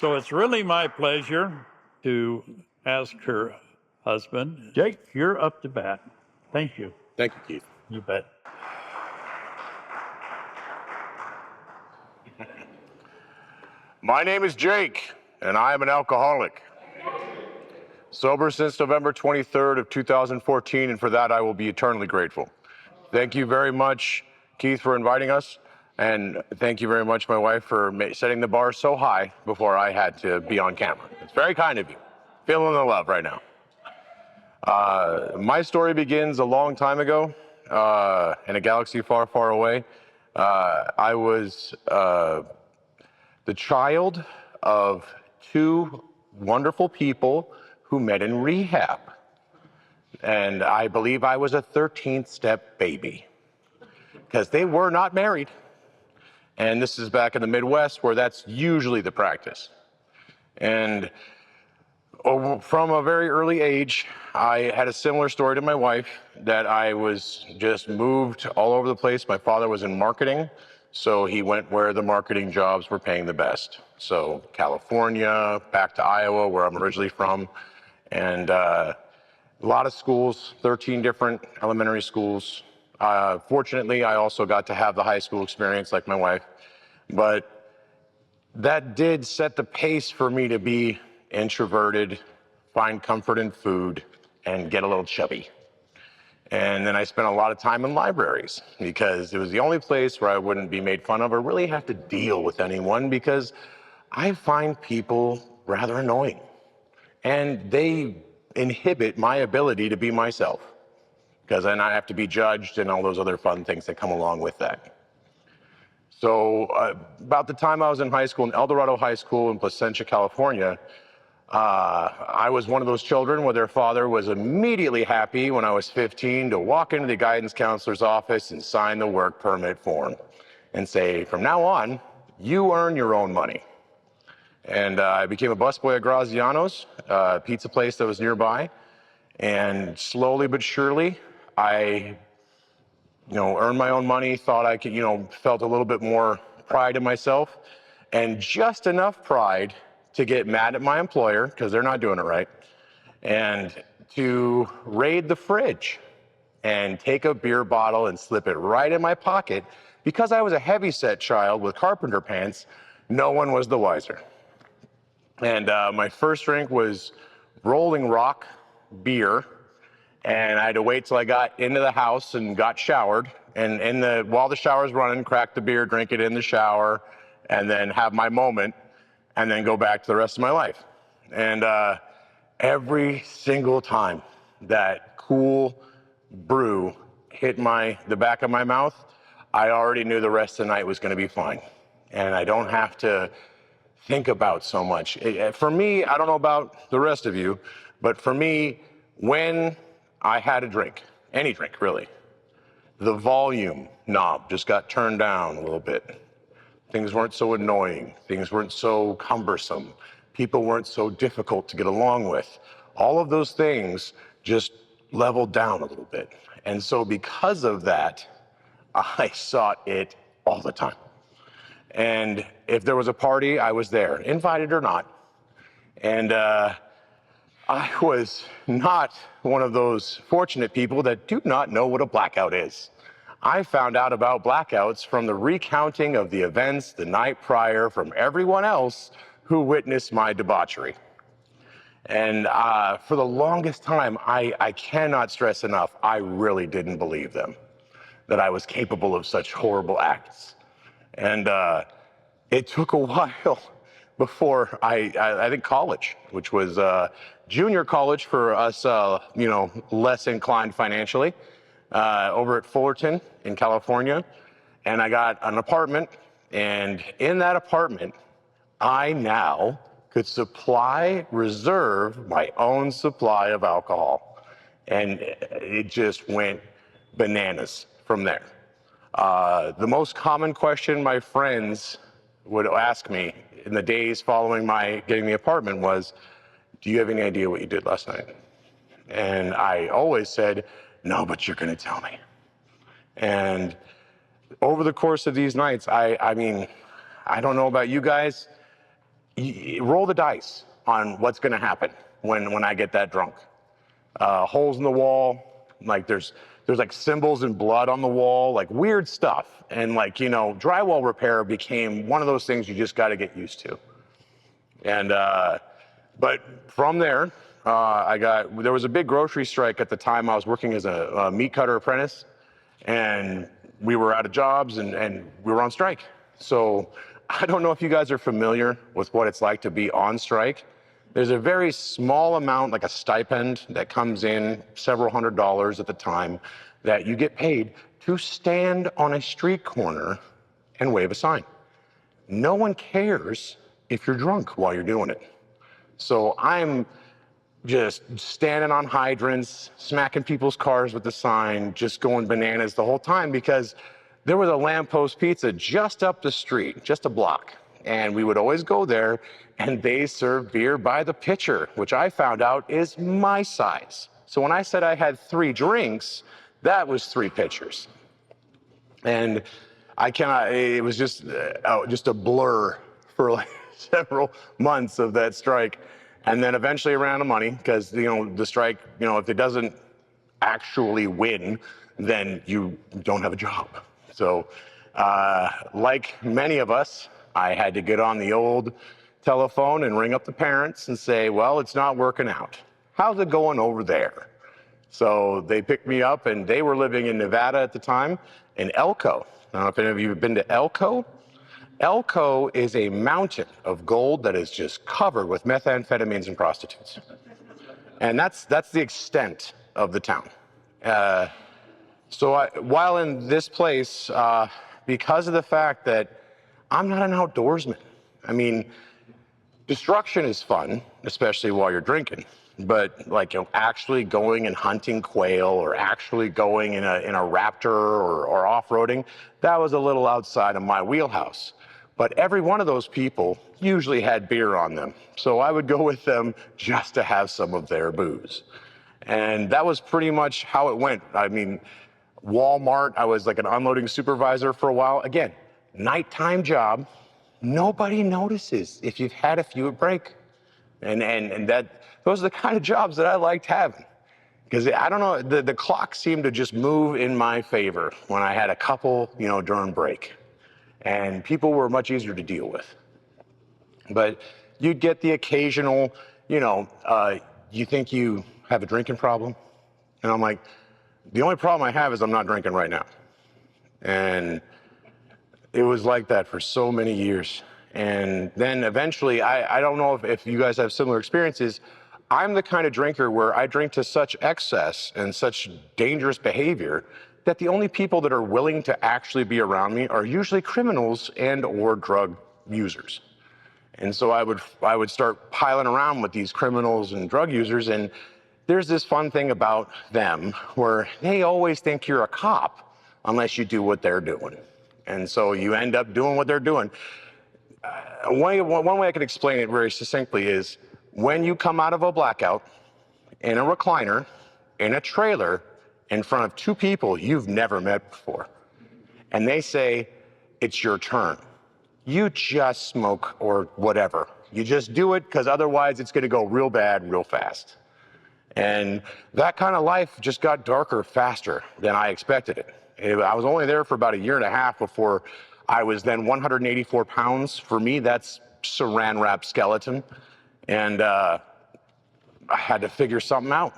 So it's really my pleasure to ask her husband, Jake, you're up to bat. Thank you. Thank you, Keith. You bet. My name is Jake, and I am an alcoholic. Sober since November 23rd of 2014, and for that I will be eternally grateful. Thank you very much, Keith, for inviting us, and thank you very much, my wife, for setting the bar so high before I had to be on camera. It's very kind of you. Feeling the love right now. My story begins a long time ago, in a galaxy far, far away. I was the child of two wonderful people who met in rehab. And I believe I was a 13th step baby because they were not married. And this is back in the Midwest where that's usually the practice. And from a very early age, I had a similar story to my wife, that I was just moved all over the place. My father was in marketing, so he went where the marketing jobs were paying the best. So California, back to Iowa, where I'm originally from, and a lot of schools, 13 different elementary schools. Fortunately, I also got to have the high school experience like my wife, but that did set the pace for me to be introverted, find comfort in food, and get a little chubby. And then I spent a lot of time in libraries because it was the only place where I wouldn't be made fun of or really have to deal with anyone, because I find people rather annoying and they inhibit my ability to be myself, because then I have to be judged and all those other fun things that come along with that. So about the time I was in high school, in El Dorado High School in Placentia, California, I was one of those children where their father was immediately happy when I was 15 to walk into the guidance counselor's office and sign the work permit form and say, from now on, you earn your own money. And I became a busboy at Graziano's, a pizza place that was nearby. And slowly but surely, I earned my own money, thought I could, felt a little bit more pride in myself, and just enough pride to get mad at my employer because they're not doing it right, and to raid the fridge and take a beer bottle and slip it right in my pocket. Because I was a heavyset child with carpenter pants, no one was the wiser. And my first drink was Rolling Rock beer, and I had to wait till I got into the house and got showered, and while the shower's running, crack the beer, drink it in the shower, and then have my moment, and then go back to the rest of my life. And every single time that cool brew hit the back of my mouth, I already knew the rest of the night was going to be fine. And I don't have to think about so much. For me, I don't know about the rest of you, but for me, when I had a drink, any drink really, the volume knob just got turned down a little bit. Things weren't so annoying. Things weren't so cumbersome. People weren't so difficult to get along with. All of those things just leveled down a little bit. And so because of that, I sought it all the time. And if there was a party, I was there, invited or not. And I was not one of those fortunate people that do not know what a blackout is. I found out about blackouts from the recounting of the events the night prior from everyone else who witnessed my debauchery. And for the longest time, I cannot stress enough, I really didn't believe them, that I was capable of such horrible acts. And it took a while before I think college, which was junior college for us, less inclined financially, over at Fullerton in California. And I got an apartment, and in that apartment, I now could reserve my own supply of alcohol. And it just went bananas from there. The most common question my friends would ask me in the days following my getting the apartment was, do you have any idea what you did last night? And I always said, no, but you're gonna tell me. And over the course of these nights, I mean, I don't know about you guys, roll the dice on what's going to happen when I get that drunk. Holes in the wall, like there's like symbols and blood on the wall, like weird stuff. And like, you know, drywall repair became one of those things you just got to get used to. And, but from there, there was a big grocery strike at the time. I was working as a meat cutter apprentice, and we were out of jobs and we were on strike. So I don't know if you guys are familiar with what it's like to be on strike. There's a very small amount, like a stipend, that comes in, several $100s at the time, that you get paid to stand on a street corner and wave a sign. No one cares if you're drunk while you're doing it. So I'm just standing on hydrants, smacking people's cars with the sign, just going bananas the whole time, because there was a Lamppost Pizza just up the street, just a block. And we would always go there, and they served beer by the pitcher, which I found out is my size. So when I said I had 3 drinks, that was 3 pitchers. And it was just a blur for like several months of that strike. And then eventually ran out of money, because, you know, the strike, you know, if it doesn't actually win, then you don't have a job. So like many of us, I had to get on the old telephone and ring up the parents and say, well, it's not working out. How's it going over there? So they picked me up, and they were living in Nevada at the time, in Elko. I don't know if any of you have been to Elko. Elko is a mountain of gold that is just covered with methamphetamines and prostitutes. And that's the extent of the town. While in this place, because of the fact that I'm not an outdoorsman, I mean, destruction is fun, especially while you're drinking. But like, you know, actually going and hunting quail, or actually going in a Raptor or off-roading, that was a little outside of my wheelhouse. But every one of those people usually had beer on them. So I would go with them just to have some of their booze. And that was pretty much how it went. I mean, Walmart, I was like an unloading supervisor for a while. Again, nighttime job. Nobody notices if you've had a few at break. And those are the kind of jobs that I liked having. Because I don't know, the clock seemed to just move in my favor when I had a couple, you know, during break. And people were much easier to deal with. But you'd get the occasional, you know, you think you have a drinking problem? And I'm like, the only problem I have is I'm not drinking right now. And it was like that for so many years. And then eventually, I don't know if you guys have similar experiences. I'm the kind of drinker where I drink to such excess and such dangerous behavior that the only people that are willing to actually be around me are usually criminals and or drug users. And so I would start piling around with these criminals and drug users, and there's this fun thing about them where they always think you're a cop unless you do what they're doing. And so you end up doing what they're doing. One way I can explain it very succinctly is when you come out of a blackout in a recliner, in a trailer, in front of 2 people you've never met before, and they say, it's your turn. You just smoke or whatever. You just do it, because otherwise it's going to go real bad real fast. And that kind of life just got darker faster than I expected it. I was only there for about 1.5 years before I was then 184 pounds. For me, that's saran wrap skeleton. And I had to figure something out.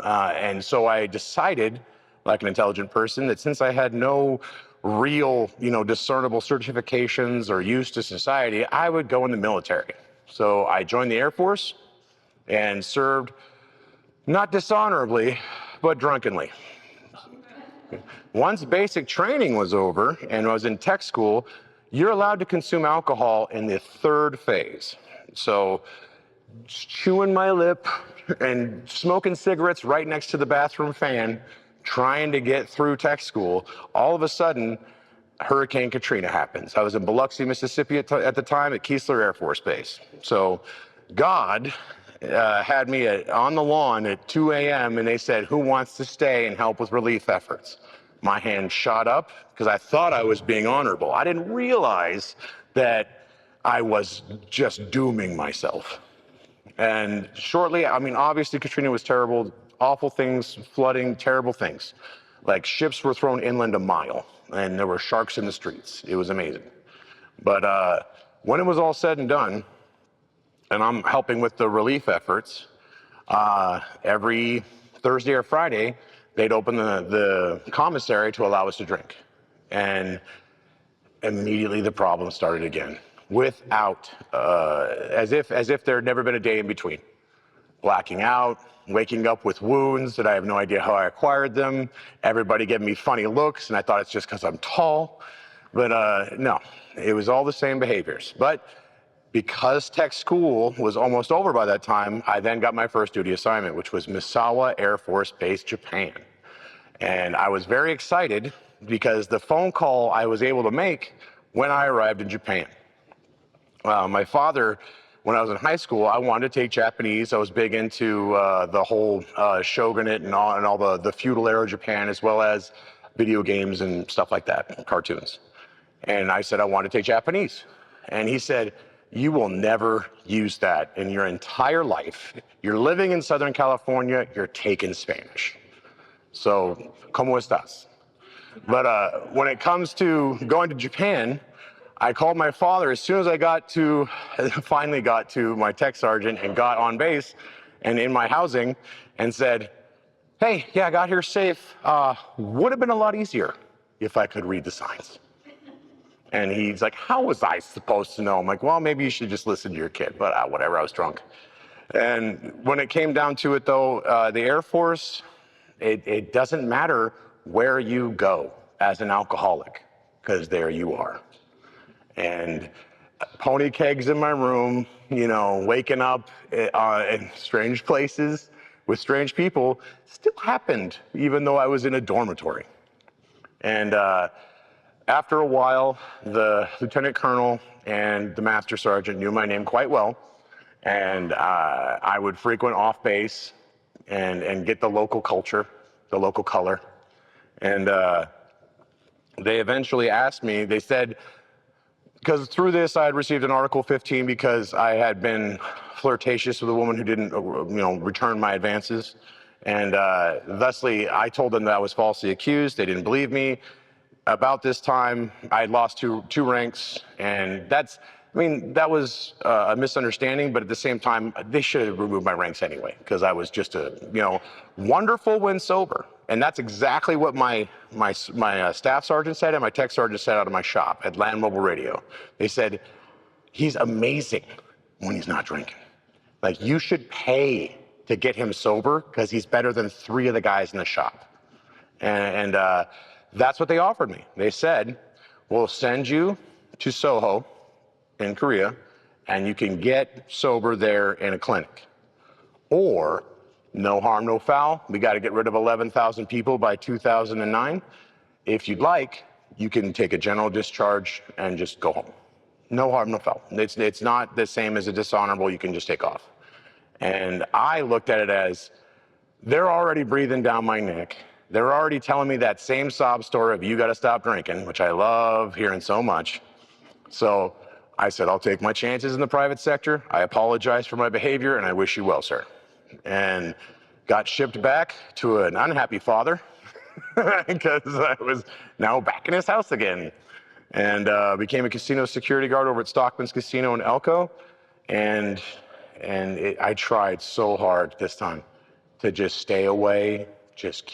And so I decided, like an intelligent person, that since I had no real, you know, discernible certifications or use to society, I would go in the military. So I joined the Air Force and served, not dishonorably, but drunkenly. Once basic training was over and I was in tech school, you're allowed to consume alcohol in the 3rd phase. So chewing my lip and smoking cigarettes right next to the bathroom fan, trying to get through tech school, all of a sudden, Hurricane Katrina happens. I was in Biloxi, Mississippi at the time at Keesler Air Force Base. So God had me on the lawn at 2 a.m. and they said, who wants to stay and help with relief efforts? My hand shot up because I thought I was being honorable. I didn't realize that I was just dooming myself. And shortly, I mean, obviously Katrina was terrible, awful things, flooding, terrible things. Like ships were thrown inland a mile and there were sharks in the streets. It was amazing. But when it was all said and done, and I'm helping with the relief efforts, every Thursday or Friday, they'd open the commissary to allow us to drink. And immediately the problem started again, without, as if there had never been a day in between. Blacking out, waking up with wounds that I have no idea how I acquired them. Everybody giving me funny looks, and I thought it's just because I'm tall. But no, it was all the same behaviors. But because tech school was almost over by that time, I then got my first duty assignment, which was Misawa Air Force Base, Japan. And I was very excited because the phone call I was able to make when I arrived in Japan. My father, when I was in high school, I wanted to take Japanese. I was big into the whole shogunate and all the feudal era of Japan, as well as video games and stuff like that, cartoons. And I said I wanted to take Japanese. And he said, you will never use that in your entire life. You're living in Southern California, you're taking Spanish. So, ¿cómo estás? But when it comes to going to Japan, I called my father as soon as I finally got to my tech sergeant and got on base and in my housing and said, hey, yeah, I got here safe. Would have been a lot easier if I could read the signs. And he's like, how was I supposed to know? I'm like, well, maybe you should just listen to your kid, but whatever, I was drunk. And when it came down to it though, the Air Force, it doesn't matter where you go as an alcoholic, because there you are. And pony kegs in my room, you know, waking up in strange places with strange people still happened, even though I was in a dormitory. And after a while, the lieutenant colonel and the master sergeant knew my name quite well. And I would frequent off base and get the local culture, the local color. And they eventually asked me, they said, because through this I had received an Article 15 because I had been flirtatious with a woman who didn't, return my advances. And thusly, I told them that I was falsely accused. They didn't believe me. About this time, I had lost two ranks, and that was a misunderstanding, but at the same time, they should have removed my ranks anyway, because I was just wonderful when sober. And that's exactly what my staff sergeant said and my tech sergeant said out of my shop at Land Mobile Radio. They said, he's amazing when he's not drinking. Like, you should pay to get him sober, because he's better than 3 of the guys in the shop. And that's what they offered me. They said, we'll send you to Soho in Korea, and you can get sober there in a clinic. Or, no harm, no foul. We got to get rid of 11,000 people by 2009. If you'd like, you can take a general discharge and just go home. No harm, no foul. It's not the same as a dishonorable. You can just take off. And I looked at it as, they're already breathing down my neck. They're already telling me that same sob story of you got to stop drinking, which I love hearing so much. So I said, I'll take my chances in the private sector. I apologize for my behavior, and I wish you well, sir. And got shipped back to an unhappy father because I was now back in his house again. And became a casino security guard over at Stockman's Casino in Elko. And I tried so hard this time to just stay away, just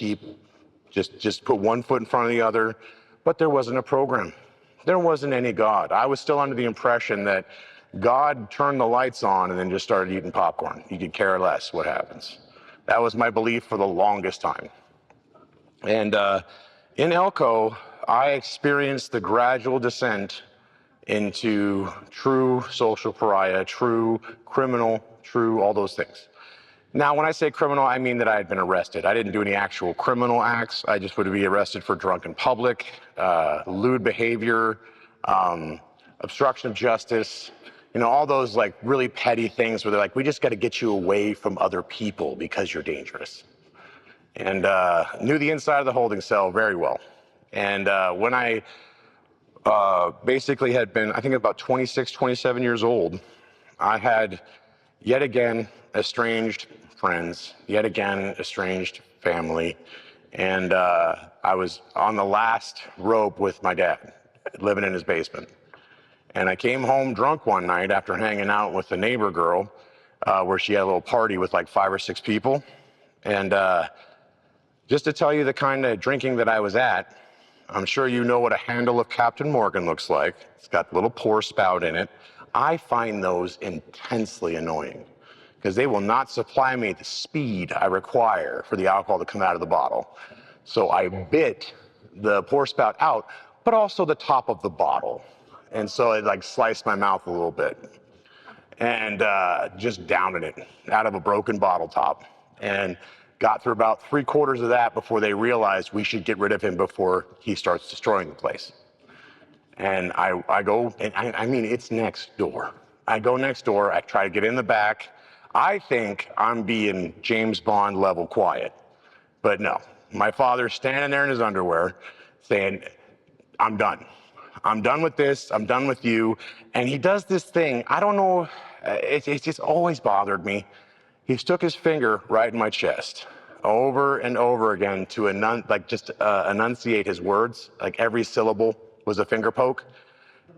put one foot in front of the other. But there wasn't a program. There wasn't any God. I was still under the impression that God turned the lights on and then just started eating popcorn. He could care less what happens. That was my belief for the longest time. And in Elko, I experienced the gradual descent into true social pariah, true criminal, true all those things. Now, when I say criminal, I mean that I had been arrested. I didn't do any actual criminal acts. I just would be arrested for drunk in public, lewd behavior, obstruction of justice, all those like really petty things where they're like, we just got to get you away from other people because you're dangerous. And knew the inside of the holding cell very well. And when I basically had been, I think, about 26, 27 years old. I had yet again estranged friends, yet again estranged family, and I was on the last rope with my dad, living in his basement. And I came home drunk one night after hanging out with a neighbor girl, where she had a little party with like 5 or 6 people. And just to tell you the kind of drinking that I was at, I'm sure you know what a handle of Captain Morgan looks like. It's got a little pour spout in it. I find those intensely annoying because they will not supply me the speed I require for the alcohol to come out of the bottle. So I bit the pour spout out, but also the top of the bottle. And so it like sliced my mouth a little bit. And just downing it out of a broken bottle top. And got through about 3/4 of that before they realized we should get rid of him before he starts destroying the place. And I go, and I mean, it's next door. I go next door, I try to get in the back. I think I'm being James Bond level quiet, but no. My father's standing there in his underwear saying, I'm done. I'm done with this, I'm done with you. And he does this thing, I don't know, it's just always bothered me. He stuck his finger right in my chest over and over again to enunciate his words. Like every syllable was a finger poke.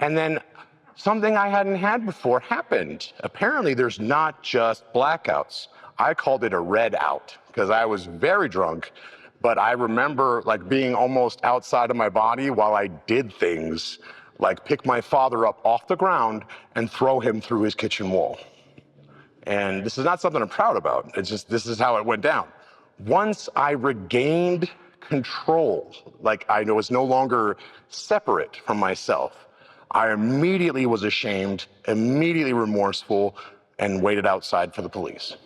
And then something I hadn't had before happened. Apparently there's not just blackouts. I called it a red out because I was very drunk, but I remember like being almost outside of my body while I did things like pick my father up off the ground and throw him through his kitchen wall. And this is not something I'm proud about. It's just, this is how it went down. Once I regained control, like I was no longer separate from myself, I immediately was ashamed, immediately remorseful, and waited outside for the police.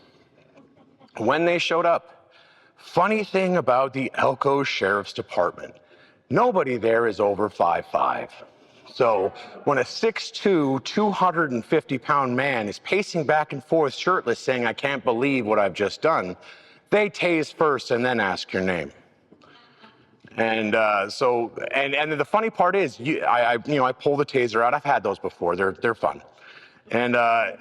When they showed up, funny thing about the Elko Sheriff's Department, nobody there is over 5'5". So when a 6'2", 250-pound man is pacing back and forth shirtless saying, I can't believe what I've just done, they tase first and then ask your name. And and the funny part is, I pull the taser out. I've had those before. They're fun. And I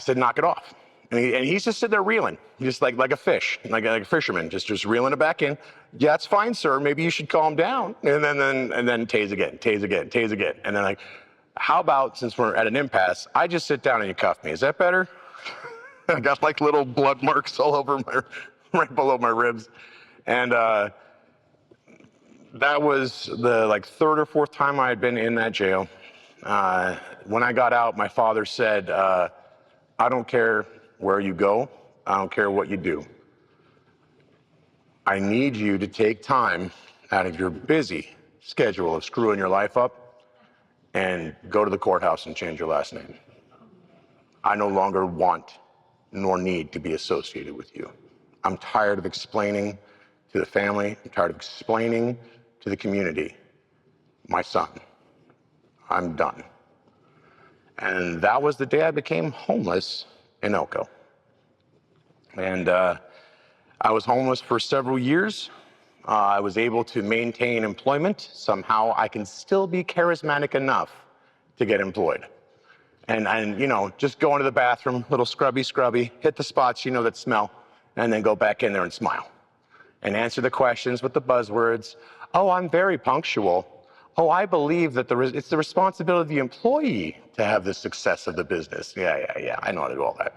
said, knock it off. And he's just sitting there reeling, just like a fish, like a fisherman, just reeling it back in. Yeah, it's fine, sir. Maybe you should calm down. And then tase again, tase again, tase again. And then like, how about, since we're at an impasse, I just sit down and you cuff me. Is that better? I got like little blood marks all over right below my ribs. And that was the like 3rd or 4th time I had been in that jail. When I got out, my father said, I don't care where you go. I don't care what you do. I need you to take time out of your busy schedule of screwing your life up and go to the courthouse and change your last name. I no longer want nor need to be associated with you. I'm tired of explaining to the family. I'm tired of explaining to the community, my son, I'm done. And that was the day I became homeless in Elko. And I was homeless for several years. I was able to maintain employment. Somehow I can still be charismatic enough to get employed. And just go into the bathroom, little scrubby, hit the spots that smell, and then go back in there and smile. And answer the questions with the buzzwords. Oh, I'm very punctual. Oh, I believe that it's the responsibility of the employee to have the success of the business. Yeah, I know how to do all that.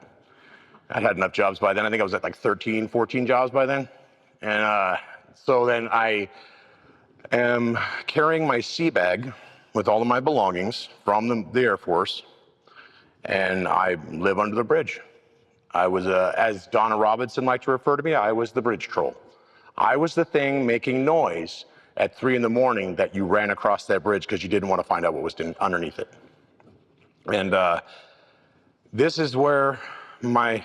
I'd had enough jobs by then. I think I was at like 13, 14 jobs by then. And so then I am carrying my sea bag with all of my belongings from the Air Force, and I live under the bridge. I was, as Donna Robinson liked to refer to me, I was the bridge troll. I was the thing making noise at 3 in the morning that you ran across that bridge because you didn't want to find out what was underneath it. And this is where my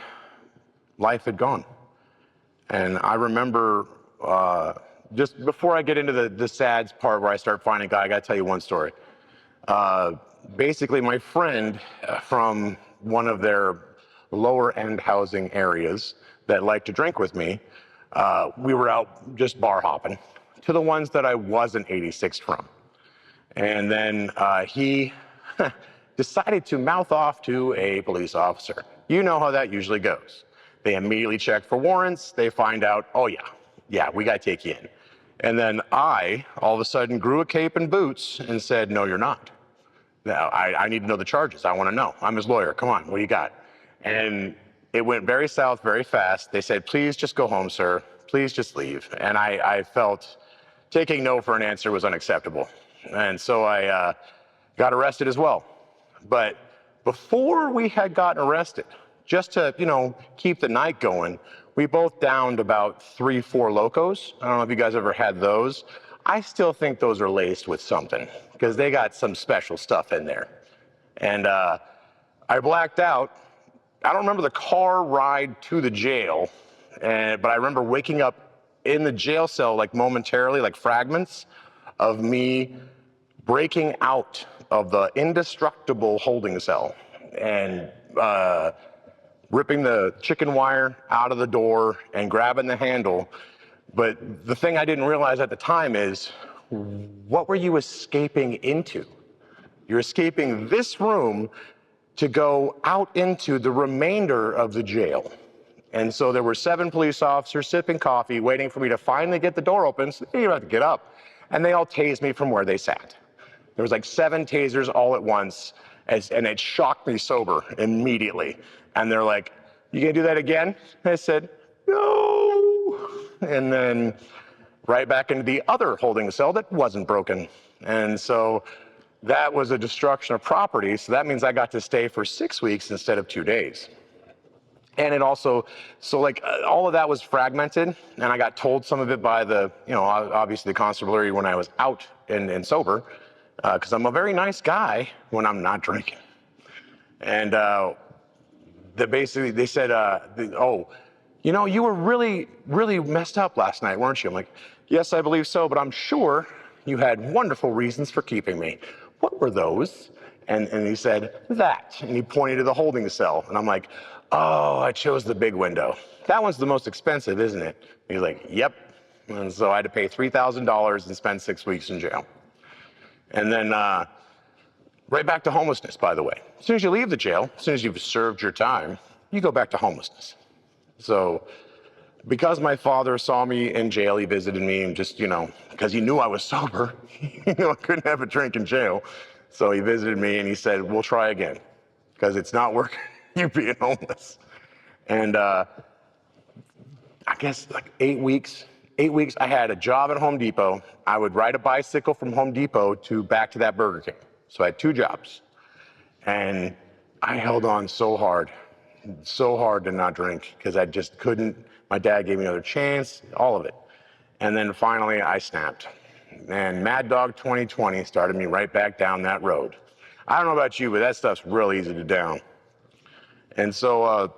life had gone. And I remember, just before I get into the sad part where I start finding God, I got to tell you one story. Basically, my friend from one of their lower end housing areas that liked to drink with me, we were out just bar hopping to the ones that I wasn't 86 from. And then he decided to mouth off to a police officer. You know how that usually goes. They immediately check for warrants. They find out, oh yeah, we got to take you in. And then I, all of a sudden, grew a cape and boots and said, no, you're not. Now, I need to know the charges. I want to know. I'm his lawyer. Come on, what do you got? And it went very south very fast. They said, please just go home, sir. Please just leave. And I felt taking no for an answer was unacceptable. And so I got arrested as well. But before we had gotten arrested, just to, keep the night going, we both downed about 3-4 Locos. I don't know if you guys ever had those. I still think those are laced with something because they got some special stuff in there. And I blacked out. I don't remember the car ride to the jail, but I remember waking up in the jail cell, like momentarily, like fragments of me breaking out of the indestructible holding cell and ripping the chicken wire out of the door and grabbing the handle. But the thing I didn't realize at the time is, what were you escaping into? You're escaping this room to go out into the remainder of the jail. And so there were 7 police officers sipping coffee, waiting for me to finally get the door open. So you don't have to get up. And they all tased me from where they sat. There was like 7 tasers all at once, and it shocked me sober immediately. And they're like, you gonna do that again? And I said, no. And then right back into the other holding cell that wasn't broken. And so that was a destruction of property. So that means I got to stay for 6 weeks instead of 2 days. And it also, all of that was fragmented, and I got told some of it by the, obviously the constabulary when I was out and sober, because I'm a very nice guy when I'm not drinking. And they said, oh, you were really, really messed up last night, weren't you? I'm like, yes, I believe so, but I'm sure you had wonderful reasons for keeping me. What were those? And he said, that. And he pointed to the holding cell. And I'm like, oh, I chose the big window. That one's the most expensive, isn't it? And he's like, yep. And so I had to pay $3,000 and spend 6 weeks in jail. And then right back to homelessness, by the way. As soon as you leave the jail, as soon as you've served your time, you go back to homelessness. So because my father saw me in jail, he visited me and just, because he knew I was sober, I couldn't have a drink in jail. So he visited me and he said, we'll try again because it's not working, you being homeless. And I guess like 8 weeks, I had a job at Home Depot. I would ride a bicycle from Home Depot back to that Burger King. So I had 2 jobs. And I held on so hard to not drink because I just couldn't. My dad gave me another chance, all of it. And then finally I snapped. And Mad Dog 2020 started me right back down that road. I don't know about you, but that stuff's real easy to down. And so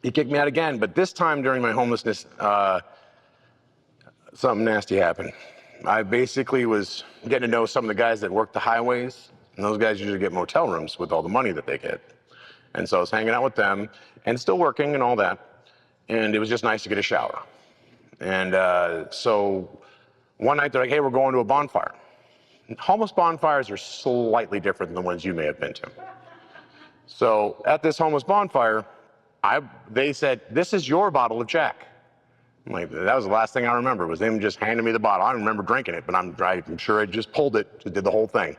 he kicked me out again, but this time during my homelessness, something nasty happened. I basically was getting to know some of the guys that work the highways, and those guys usually get motel rooms with all the money that they get. And so I was hanging out with them and still working and all that, and it was just nice to get a shower. And so one night they're like, hey, we're going to a bonfire. Homeless bonfires are slightly different than the ones you may have been to. So at this homeless bonfire, they said, this is your bottle of Jack. I'm like, that was the last thing I remember, was them just handing me the bottle. I don't remember drinking it, but I'm sure I just pulled it, did the whole thing.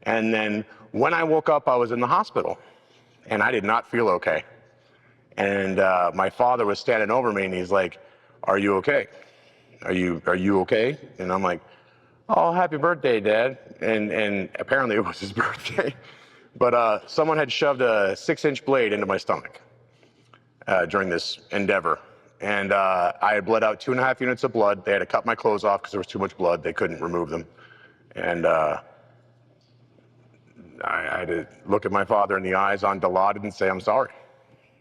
And then when I woke up, I was in the hospital, and I did not feel okay. And my father was standing over me, and he's like, are you okay? Are you okay? And I'm like, oh, happy birthday, Dad. And apparently it was his birthday. But someone had shoved a 6-inch blade into my stomach during this endeavor. And I had bled out 2.5 units of blood. They had to cut my clothes off because there was too much blood. They couldn't remove them. And I had to look at my father in the eyes on Dilaudid and say, I'm sorry.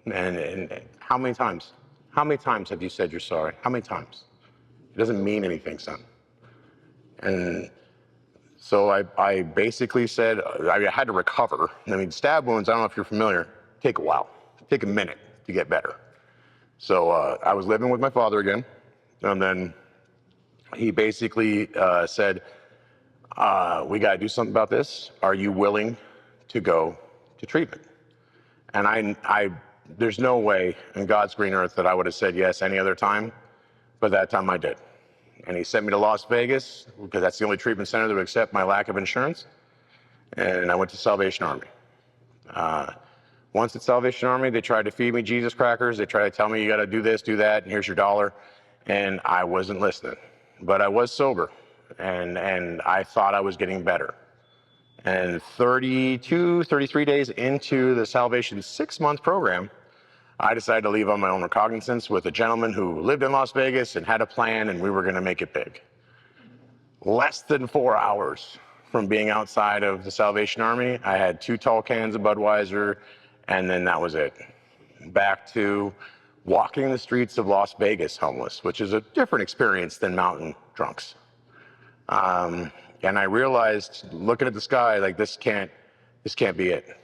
And how many times? How many times have you said you're sorry? How many times? It doesn't mean anything, son. And so I basically said, I had to recover. I mean, stab wounds, I don't know if you're familiar, take a while, take a minute to get better. So I was living with my father again, and then he basically said, We got to do something about this. Are you willing to go to treatment? And there's no way in God's green earth that I would have said yes any other time, but that time I did. And he sent me to Las Vegas because that's the only treatment center that would accept my lack of insurance. And I went to Salvation Army. Once at Salvation Army, they tried to feed me Jesus crackers. They tried to tell me you got to do this, do that, and here's your $1. And I wasn't listening, but I was sober, and I thought I was getting better. And 33 days into the Salvation 6-month program, I decided to leave on my own recognizance with a gentleman who lived in Las Vegas and had a plan, and we were going to make it big. Less than 4 hours from being outside of the Salvation Army, I had 2 tall cans of Budweiser, and then that was it. Back to walking the streets of Las Vegas homeless, which is a different experience than mountain drunks. And I realized, looking at the sky, like this can't be it.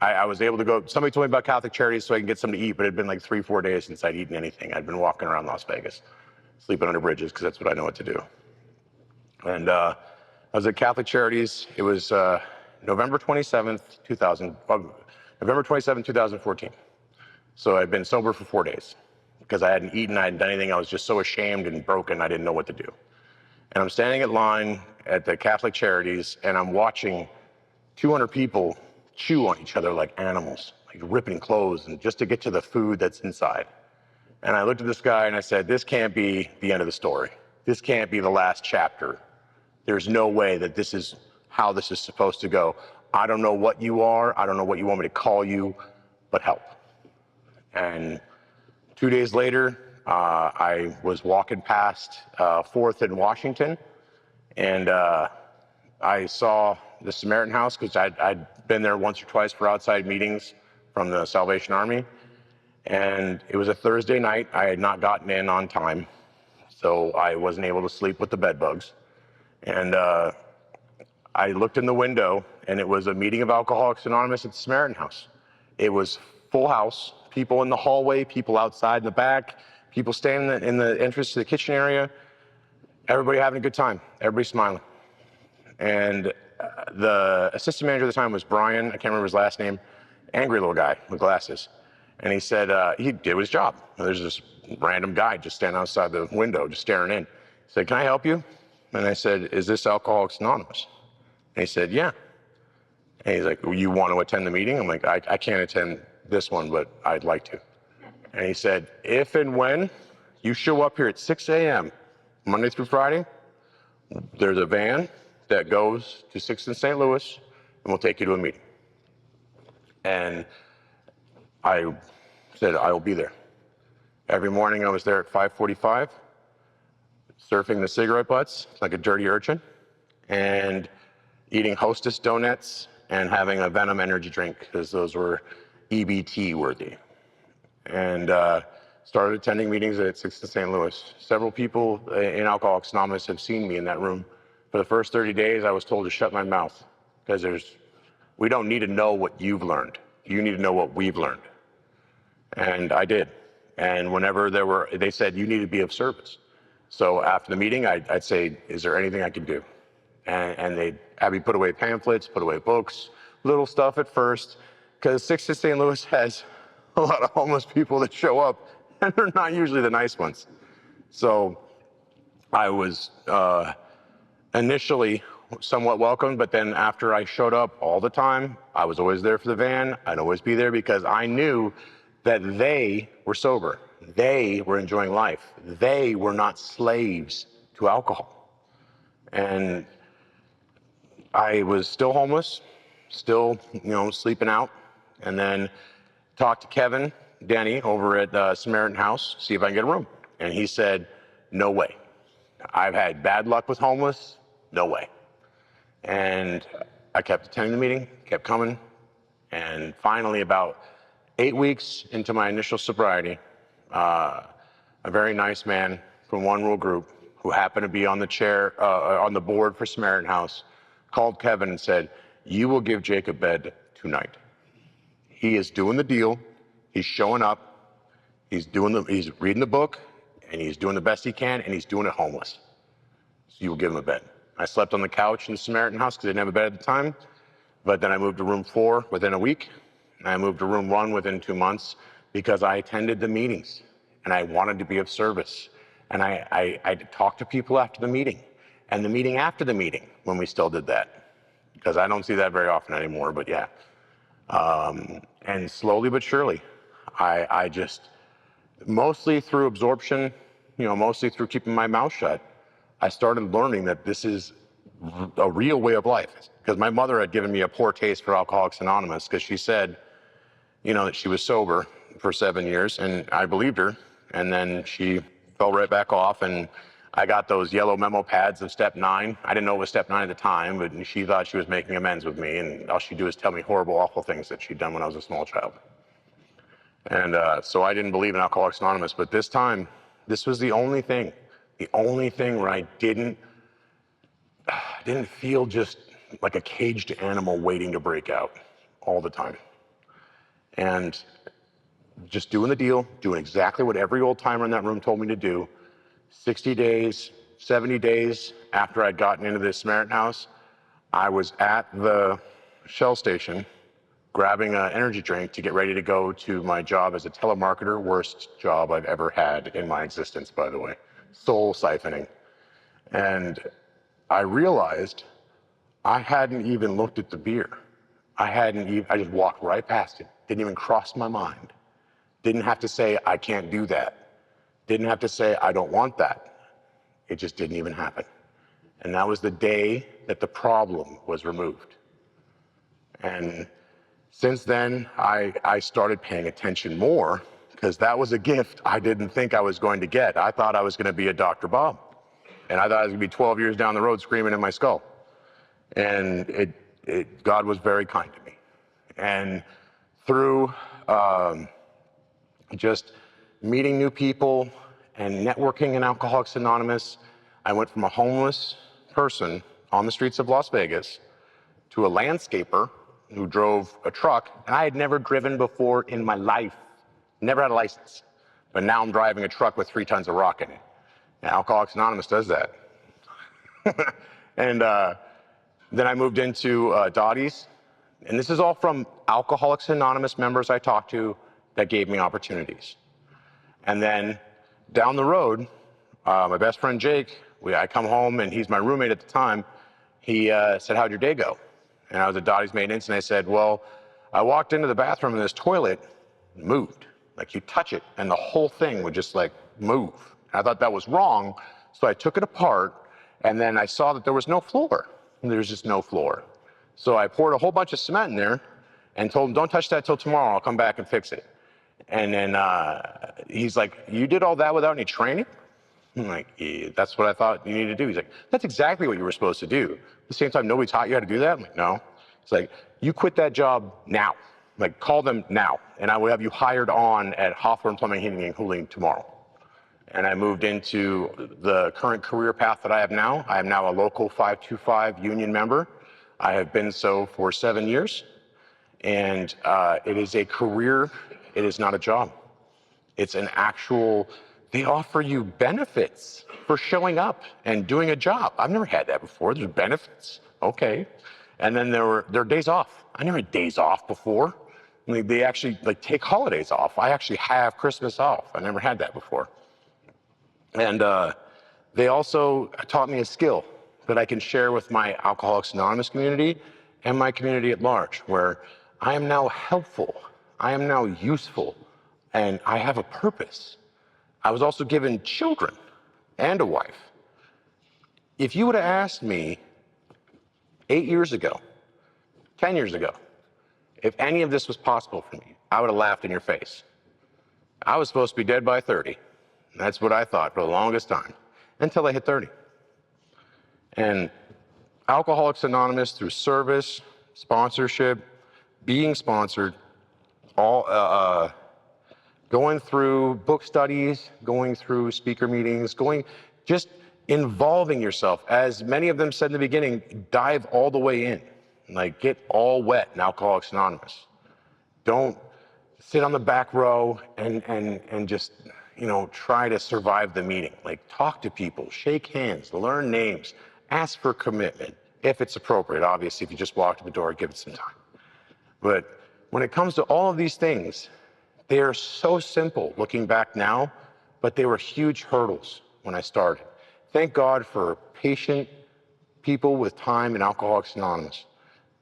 I was able to go, somebody told me about Catholic Charities so I can get something to eat, but it had been like 3-4 days since I'd eaten anything. I'd been walking around Las Vegas, sleeping under bridges, because that's what I know what to do. And I was at Catholic Charities. It was November 27th, 2014. So I'd been sober for 4 days because I hadn't eaten, I hadn't done anything. I was just so ashamed and broken, I didn't know what to do. And I'm standing in line at the Catholic Charities, and I'm watching 200 people chew on each other like animals, like ripping clothes, and just to get to the food that's inside. And I looked at this guy and I said, this can't be the end of the story. This can't be the last chapter. There's no way that this is how this is supposed to go. I don't know what you are. I don't know what you want me to call you, but help. And 2 days later, I was walking past 4th in Washington, and I saw the Samaritan House because I'd been there once or twice for outside meetings from the Salvation Army. And it was a Thursday night. I had not gotten in on time, so I wasn't able to sleep with the bed bugs. And I looked in the window, and it was a meeting of Alcoholics Anonymous at the Samaritan House. It was full house, people in the hallway, people outside in the back, people standing in the entrance to the kitchen area, everybody having a good time, everybody smiling. And the assistant manager at the time was Brian, I can't remember his last name, angry little guy with glasses. And he said he did his job. There's this random guy just standing outside the window, just staring in. He said, can I help you? And I said, is this Alcoholics Anonymous? And he said, yeah. And he's like, well, you want to attend the meeting? I'm like, I can't attend this one, but I'd like to. And he said, if and when you show up here at 6 a.m., Monday through Friday, there's a van that goes to 6th and St. Louis, and we'll take you to a meeting. And I said, I will be there. Every morning I was there at 5:45, surfing the cigarette butts like a dirty urchin, and eating Hostess donuts and having a Venom energy drink because those were EBT worthy. And started attending meetings at 6th and St. Louis. Several people in Alcoholics Anonymous have seen me in that room. For the first 30 days, I was told to shut my mouth because we don't need to know what you've learned. You need to know what we've learned. And I did. And whenever they said, you need to be of service. So after the meeting, I'd say, is there anything I can do? And they'd have me put away pamphlets, put away books, little stuff at first, because 6th and St. Louis has a lot of homeless people that show up, and they're not usually the nice ones. So I was initially somewhat welcomed, but then after I showed up all the time, I was always there for the van. I'd always be there because I knew that they were sober. They were enjoying life. They were not slaves to alcohol. And I was still homeless, still, sleeping out, and then talked to Kevin Denny over at Samaritan House, see if I can get a room. And he said, no way. I've had bad luck with homeless, no way. And I kept attending the meeting, kept coming, and finally about 8 weeks into my initial sobriety, a very nice man from One Rule Group who happened to be on the board for Samaritan House, called Kevin and said, you will give Jake a bed tonight. He is doing the deal. He's showing up. He's reading the book, and he's doing the best he can, and he's doing it homeless. So you will give him a bed. I slept on the couch in the Samaritan house because I didn't have a bed at the time. But then I moved to room 4 within a week. And I moved to room 1 within 2 months because I attended the meetings and I wanted to be of service. And I talked to people after the meeting and the meeting after the meeting when we still did that, because I don't see that very often anymore, but yeah. And slowly but surely, I just, mostly through absorption, mostly through keeping my mouth shut, I started learning that this is a real way of life. Because my mother had given me a poor taste for Alcoholics Anonymous because she said, that she was sober for 7 years, and I believed her. And then she fell right back off, and I got those yellow memo pads of step 9. I didn't know it was step 9 at the time, but she thought she was making amends with me, and all she'd do is tell me horrible, awful things that she'd done when I was a small child. And so I didn't believe in Alcoholics Anonymous, but this time, this was the only thing where I didn't feel just like a caged animal waiting to break out all the time. And just doing the deal, doing exactly what every old timer in that room told me to do. 60 days, 70 days after I'd gotten into this Samaritan house, I was at the Shell station grabbing an energy drink to get ready to go to my job as a telemarketer. Worst job I've ever had in my existence, by the way. Soul siphoning. And I realized I hadn't even looked at the beer. I just walked right past it. Didn't even cross my mind. Didn't have to say, I can't do that. Didn't have to say, I don't want that. It just didn't even happen. And that was the day that the problem was removed. And since then, I started paying attention more because that was a gift I didn't think I was going to get. I thought I was going to be a Dr. Bob. And I thought I was going to be 12 years down the road screaming in my skull. And God was very kind to me. And through just meeting new people and networking in Alcoholics Anonymous, I went from a homeless person on the streets of Las Vegas to a landscaper who drove a truck, and I had never driven before in my life, never had a license. But now I'm driving a truck with 3 tons of rock in it. And Alcoholics Anonymous does that. And then I moved into Dottie's, and this is all from Alcoholics Anonymous members I talked to that gave me opportunities. And then down the road, my best friend Jake, I come home and he's my roommate at the time. He said, how'd your day go? And I was at Dottie's maintenance and I said, well, I walked into the bathroom and this toilet moved. Like you touch it and the whole thing would just like move. And I thought that was wrong. So I took it apart and then I saw that there was no floor. There's just no floor. So I poured a whole bunch of cement in there and told him, don't touch that till tomorrow. I'll come back and fix it. And then he's like, you did all that without any training? I'm like, yeah, that's what I thought you needed to do. He's like, that's exactly what you were supposed to do. At the same time, nobody taught you how to do that? I'm like, no. It's like, you quit that job now. Like, call them now. And I will have you hired on at Hawthorne Plumbing, Heating, and Cooling tomorrow. And I moved into the current career path that I have now. I am now a local 525 union member. I have been so for 7 years. And it is a career, it is not a job. It's an actual, they offer you benefits for showing up and doing a job. I've never had that before. There's benefits, okay. And then there are days off. I never had days off before. I mean, they actually take holidays off. I actually have Christmas off. I never had that before. And they also taught me a skill that I can share with my Alcoholics Anonymous community and my community at large, where I am now helpful, I am now useful, and I have a purpose. I was also given children and a wife. If you would have asked me 8 years ago, 10 years ago, if any of this was possible for me, I would have laughed in your face. I was supposed to be dead by 30. That's what I thought for the longest time, until I hit 30. And Alcoholics Anonymous, through service, sponsorship, being sponsored, all going through book studies, going through speaker meetings, just involving yourself. As many of them said in the beginning, dive all the way in. Like, get all wet in Alcoholics Anonymous. Don't sit on the back row and just, try to survive the meeting. Like, talk to people, shake hands, learn names, ask for commitment if it's appropriate. Obviously, if you just walk to the door, give it some time. But when it comes to all of these things, they are so simple looking back now, but they were huge hurdles when I started. Thank God for patient people with time in Alcoholics Anonymous.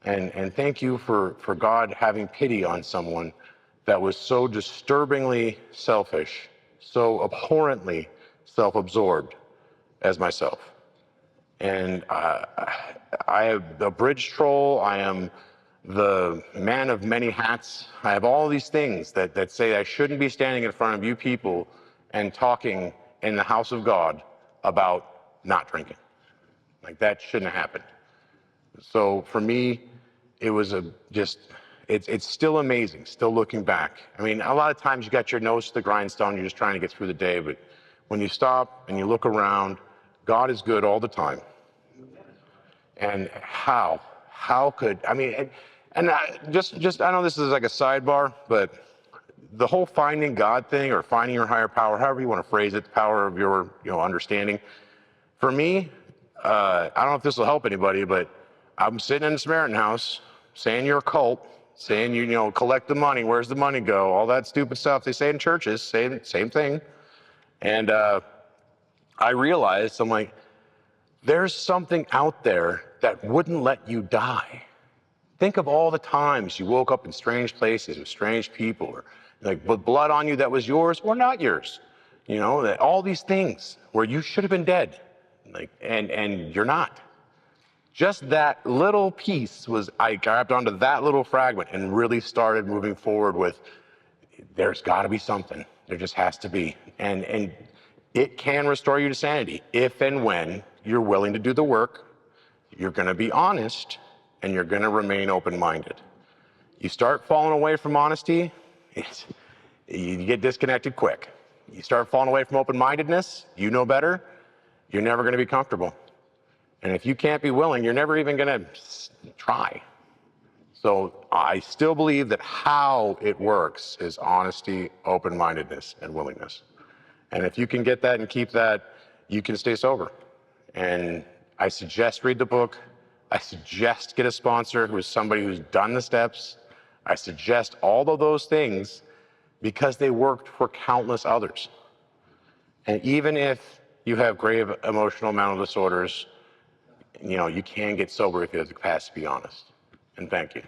And thank you for God having pity on someone that was so disturbingly selfish, so abhorrently self-absorbed as myself. And I am the bridge troll. I am the man of many hats. I have all these things that say I shouldn't be standing in front of you people and talking in the house of God about not drinking. Like, that shouldn't have happened. So for me, it was it's still amazing, still looking back. I mean, a lot of times you got your nose to the grindstone, you're just trying to get through the day, but when you stop and you look around, God is good all the time. And how could, I mean, and I know this is like a sidebar, but the whole finding God thing, or finding your higher power, however you want to phrase it, the power of your understanding, for me, I don't know if this will help anybody, but I'm sitting in the Samaritan house saying you're a cult, saying you collect the money, where's the money go, all that stupid stuff they say in churches, same thing. And I realized, I'm like, there's something out there that wouldn't let you die. Think of all the times you woke up in strange places with strange people, or like with blood on you that was yours or not yours. That all these things where you should have been dead, like, and you're not. Just that little piece I grabbed onto that little fragment and really started moving forward with, there's got to be something. There just has to be. And it can restore you to sanity if and when you're willing to do the work, you're going to be honest, and you're going to remain open-minded. You start falling away from honesty, you get disconnected quick. You start falling away from open-mindedness, you know better, you're never going to be comfortable. And if you can't be willing, you're never even going to try. So I still believe that how it works is honesty, open-mindedness, and willingness. And if you can get that and keep that, you can stay sober. And I suggest read the book. I suggest get a sponsor who is somebody who's done the steps. I suggest all of those things because they worked for countless others. And even if you have grave emotional mental disorders, you can get sober if you have the capacity to be honest. And thank you.